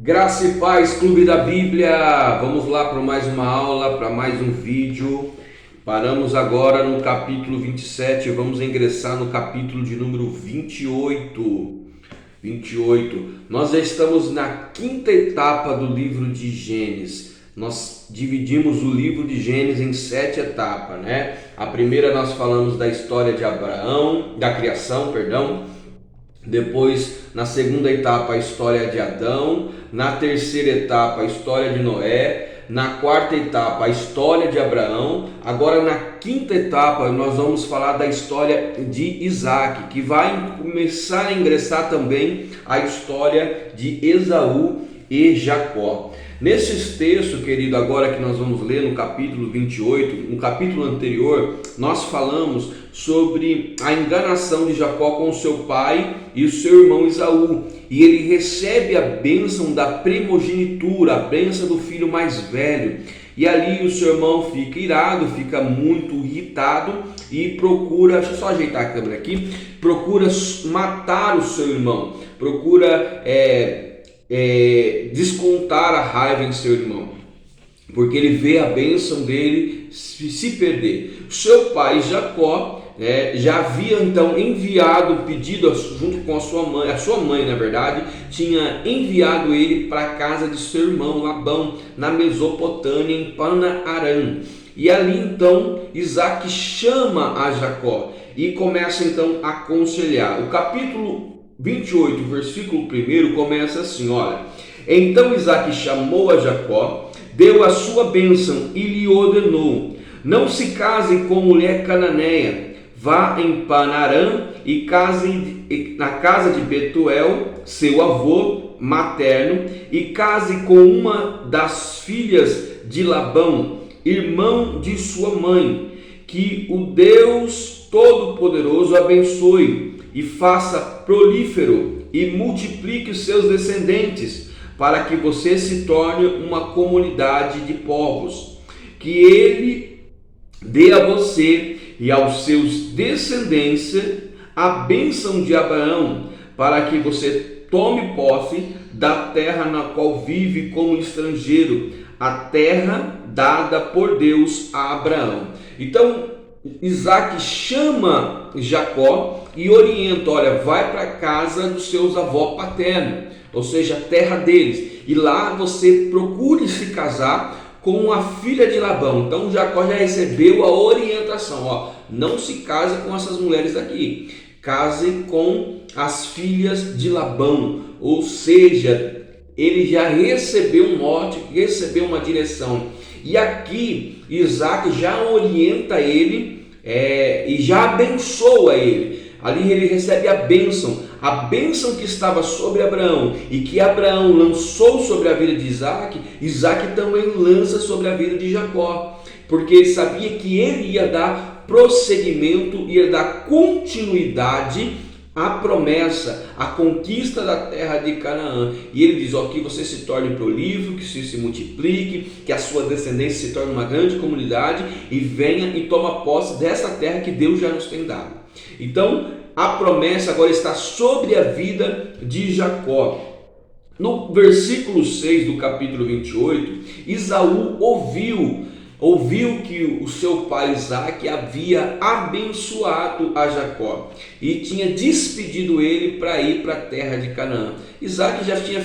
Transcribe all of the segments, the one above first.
Graça e Paz, Clube da Bíblia. Vamos lá para mais uma aula, para mais um vídeo. Paramos agora no capítulo 27, vamos ingressar no capítulo de número 28. Nós já estamos na quinta etapa do livro de Gênesis. Nós dividimos o livro de Gênesis em 7 etapas, né? A primeira nós falamos da história de Abraão, da criação, perdão. Depois, na segunda etapa, a história de Adão. Na terceira etapa, a história de Noé. Na quarta etapa, a história de Abraão. Agora, na quinta etapa, nós vamos falar da história de Isaac, que vai começar a ingressar também a história de Esaú e Jacó. Nesses textos, querido, agora que nós vamos ler no capítulo 28, no capítulo anterior, nós falamos sobre a enganação de Jacó com o seu pai e o seu irmão Esaú. E ele recebe a bênção da primogenitura, a bênção do filho mais velho. E ali o seu irmão fica irado, fica muito irritado e procura, deixa eu só ajeitar a câmera aqui, procura matar o seu irmão, procura descontar a raiva em seu irmão, porque ele vê a bênção dele se perder. O seu pai Jacó já havia então enviado o pedido junto com a sua mãe na verdade, tinha enviado ele para a casa de seu irmão Labão, na Mesopotâmia, em Padan-Aram. E ali então Isaac chama a Jacó e começa então a aconselhar. O capítulo 28, versículo 1 começa assim, olha: então Isaac chamou a Jacó, deu a sua bênção e lhe ordenou: não se case com mulher cananeia, vá em Padan-Aram e case na casa de Betuel, seu avô materno, e case com uma das filhas de Labão, irmão de sua mãe. Que o Deus Todo-Poderoso abençoe e faça prolífero e multiplique os seus descendentes, para que você se torne uma comunidade de povos. Que ele dê a você e aos seus descendentes a bênção de Abraão, para que você tome posse da terra na qual vive como estrangeiro, a terra dada por Deus a Abraão. Então Isaac chama Jacó e orienta: olha, vai para a casa dos seus avós paternos, ou seja, a terra deles, e lá você procure se casar com a filha de Labão. Então Jacó já recebeu a orientação, não se case com essas mulheres daqui, case com as filhas de Labão. Ou seja, ele já recebeu um mote, recebeu uma direção. E aqui Isaac já orienta ele e já abençoa ele. Ali ele recebe a bênção que estava sobre Abraão e que Abraão lançou sobre a vida de Isaac, Isaac também lança sobre a vida de Jacó, porque ele sabia que ele ia dar prosseguimento, ia dar continuidade à promessa, à conquista da terra de Canaã. E ele diz: que você se torne prolífero, que se multiplique, que a sua descendência se torne uma grande comunidade e venha e toma posse dessa terra que Deus já nos tem dado. Então a promessa agora está sobre a vida de Jacó. No versículo 6 do capítulo 28, Esaú ouviu que o seu pai Isaac havia abençoado a Jacó e tinha despedido ele para ir para a terra de Canaã. Esaú já tinha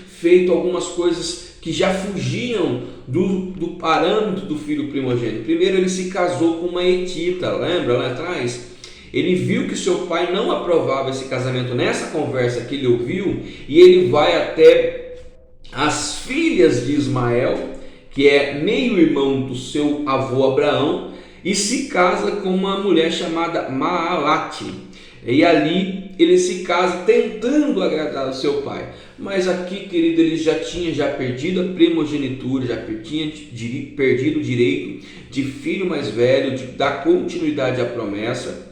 feito algumas coisas que já fugiam do parâmetro do filho primogênito. Primeiro, ele se casou com uma etita, lembra lá atrás? Ele viu que seu pai não aprovava esse casamento nessa conversa que ele ouviu, e ele vai até as filhas de Ismael, que é meio-irmão do seu avô Abraão, e se casa com uma mulher chamada Maalate. E ali ele se casa tentando agradar o seu pai. Mas aqui, querido, ele já tinha perdido a primogenitura, já tinha perdido o direito de filho mais velho, de dar continuidade à promessa.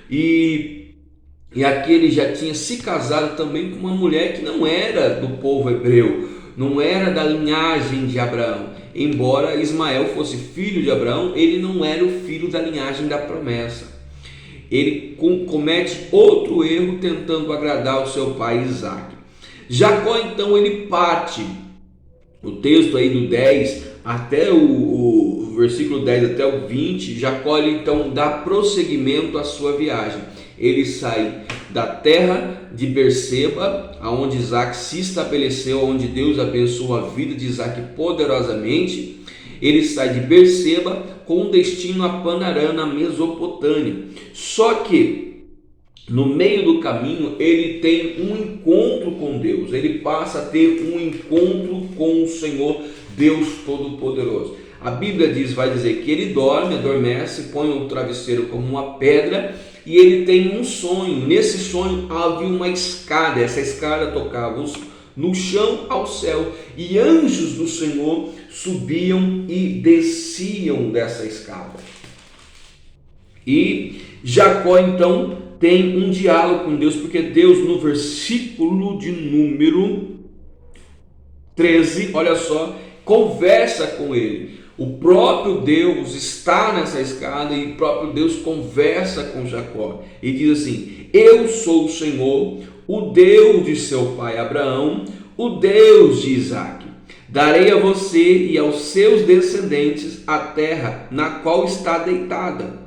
E aqui ele já tinha se casado também com uma mulher que não era do povo hebreu, não era da linhagem de Abraão. Embora Ismael fosse filho de Abraão, ele não era o filho da linhagem da promessa. Ele comete outro erro tentando agradar o seu pai Isaac. Jacó então ele parte. O texto aí do 10 até o versículo 10 até o 20, Jacó ele então dá prosseguimento à sua viagem. Ele sai da terra de Berseba, aonde Isaac se estabeleceu, onde Deus abençoou a vida de Isaac poderosamente. Ele sai de Berseba com destino a Panarã, na Mesopotâmia. Só que no meio do caminho ele tem um encontro com Deus, ele passa a ter um encontro com o Senhor Deus Todo-Poderoso. A Bíblia vai dizer que ele adormece, põe o travesseiro como uma pedra e ele tem um sonho. Nesse sonho havia uma escada, essa escada tocava no chão ao céu, e anjos do Senhor subiam e desciam dessa escada. E Jacó então tem um diálogo com Deus, porque Deus, no versículo de número 13, olha só, conversa com ele. O próprio Deus está nessa escada e o próprio Deus conversa com Jacó e diz assim: eu sou o Senhor, o Deus de seu pai Abraão, o Deus de Isaac. Darei a você e aos seus descendentes a terra na qual está deitada.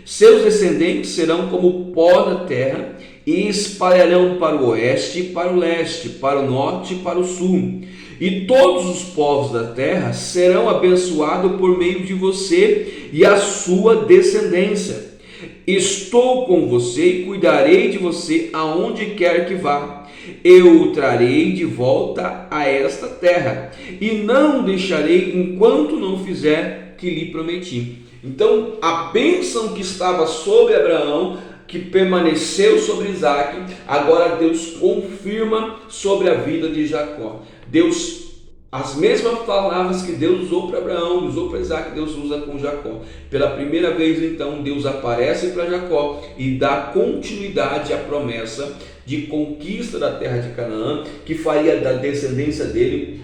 Seus descendentes serão como o pó da terra e espalharão para o oeste e para o leste, para o norte e para o sul. E todos os povos da terra serão abençoados por meio de você e a sua descendência. Estou com você e cuidarei de você aonde quer que vá. Eu o trarei de volta a esta terra e não deixarei enquanto não fizer que lhe prometi. Então, a bênção que estava sobre Abraão, que permaneceu sobre Isaac, agora Deus confirma sobre a vida de Jacó. As mesmas palavras que Deus usou para Abraão, usou para Isaac, Deus usa com Jacó. Pela primeira vez, então, Deus aparece para Jacó e dá continuidade à promessa de conquista da terra de Canaã, que faria da descendência dele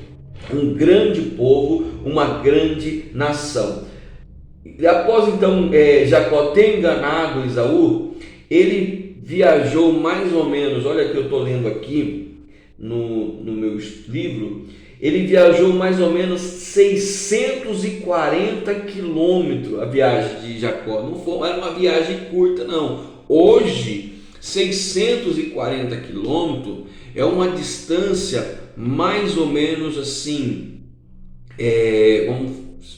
um grande povo, uma grande nação. E após então Jacó ter enganado Esaú, ele viajou mais ou menos, olha que eu estou lendo aqui no meu livro, ele viajou mais ou menos 640 quilômetros a viagem de Jacó. Não era uma viagem curta não. Hoje 640 quilômetros é uma distância mais ou menos assim,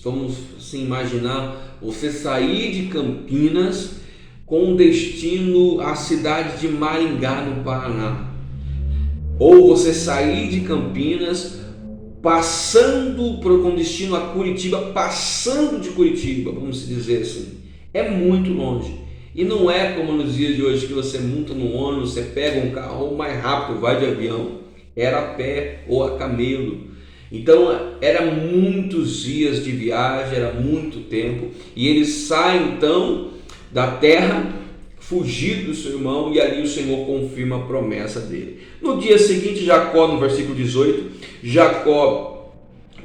vamos assim, imaginar você sair de Campinas com destino à cidade de Maringá, no Paraná, ou você sair de Campinas passando com destino a Curitiba, passando de Curitiba, vamos dizer assim. É muito longe. E não é como nos dias de hoje que você monta no ônibus, você pega um carro ou mais rápido, vai de avião. Era a pé ou a camelo. Então era muitos dias de viagem, era muito tempo, e ele sai então da terra, fugido do seu irmão, e ali o Senhor confirma a promessa dele. No dia seguinte, Jacó, no versículo 18, Jacó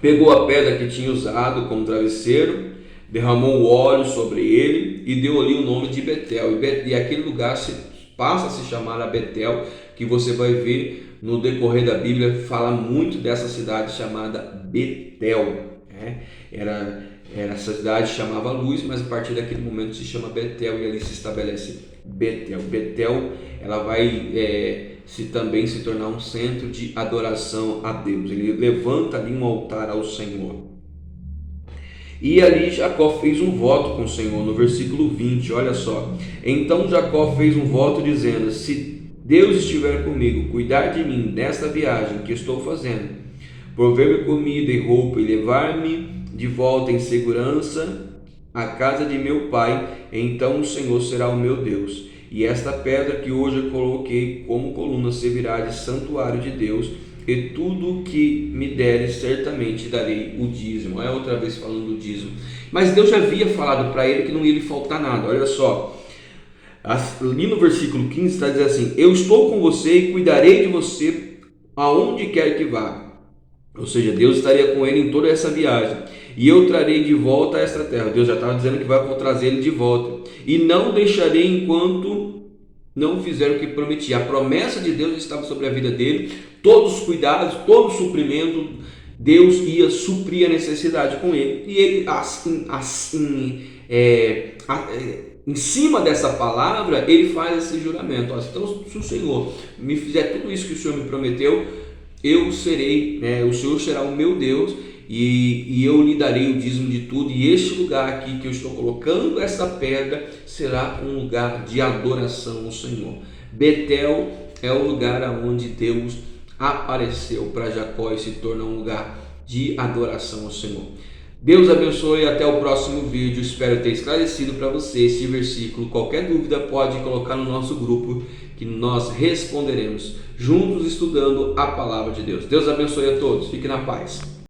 pegou a pedra que tinha usado como travesseiro, derramou o óleo sobre ele e deu ali o nome de Betel, e aquele lugar passa a se chamar a Betel, que você vai ver no decorrer da Bíblia, fala muito dessa cidade chamada Betel. Essa cidade chamava Luz, mas a partir daquele momento se chama Betel e ali se estabelece Betel. Betel, ela vai também se tornar um centro de adoração a Deus. Ele levanta ali um altar ao Senhor. E ali Jacó fez um voto com o Senhor, no versículo 20, olha só. Então Jacó fez um voto dizendo: se Deus estiver comigo, cuidar de mim nesta viagem que estou fazendo, prover-me comida e roupa e levar-me de volta em segurança à casa de meu pai, então o Senhor será o meu Deus. E esta pedra que hoje eu coloquei como coluna servirá de santuário de Deus, e tudo o que me deres, certamente darei o dízimo. Olha outra vez falando do dízimo. Mas Deus já havia falado para ele que não ia lhe faltar nada. Olha só. Ali no versículo 15 está dizendo assim: eu estou com você e cuidarei de você aonde quer que vá. Ou seja, Deus estaria com ele em toda essa viagem. E eu trarei de volta a esta terra. Deus já estava dizendo que vai trazer ele de volta. E não deixarei enquanto não fizeram o que prometia. A promessa de Deus estava sobre a vida dele, todos os cuidados, todo o suprimento, Deus ia suprir a necessidade com ele. E ele, em cima dessa palavra, ele faz esse juramento. Então, se o Senhor me fizer tudo isso que o Senhor me prometeu, eu serei, o Senhor será o meu Deus, e eu lhe darei o dízimo de tudo, e este lugar aqui que eu estou colocando essa pedra será um lugar de adoração ao Senhor. Betel é o lugar onde Deus apareceu para Jacó e se torna um lugar de adoração ao Senhor. Deus abençoe e até o próximo vídeo. Espero ter esclarecido para você esse versículo. Qualquer dúvida pode colocar no nosso grupo que nós responderemos, juntos estudando a palavra de Deus. Deus abençoe a todos. Fique na paz.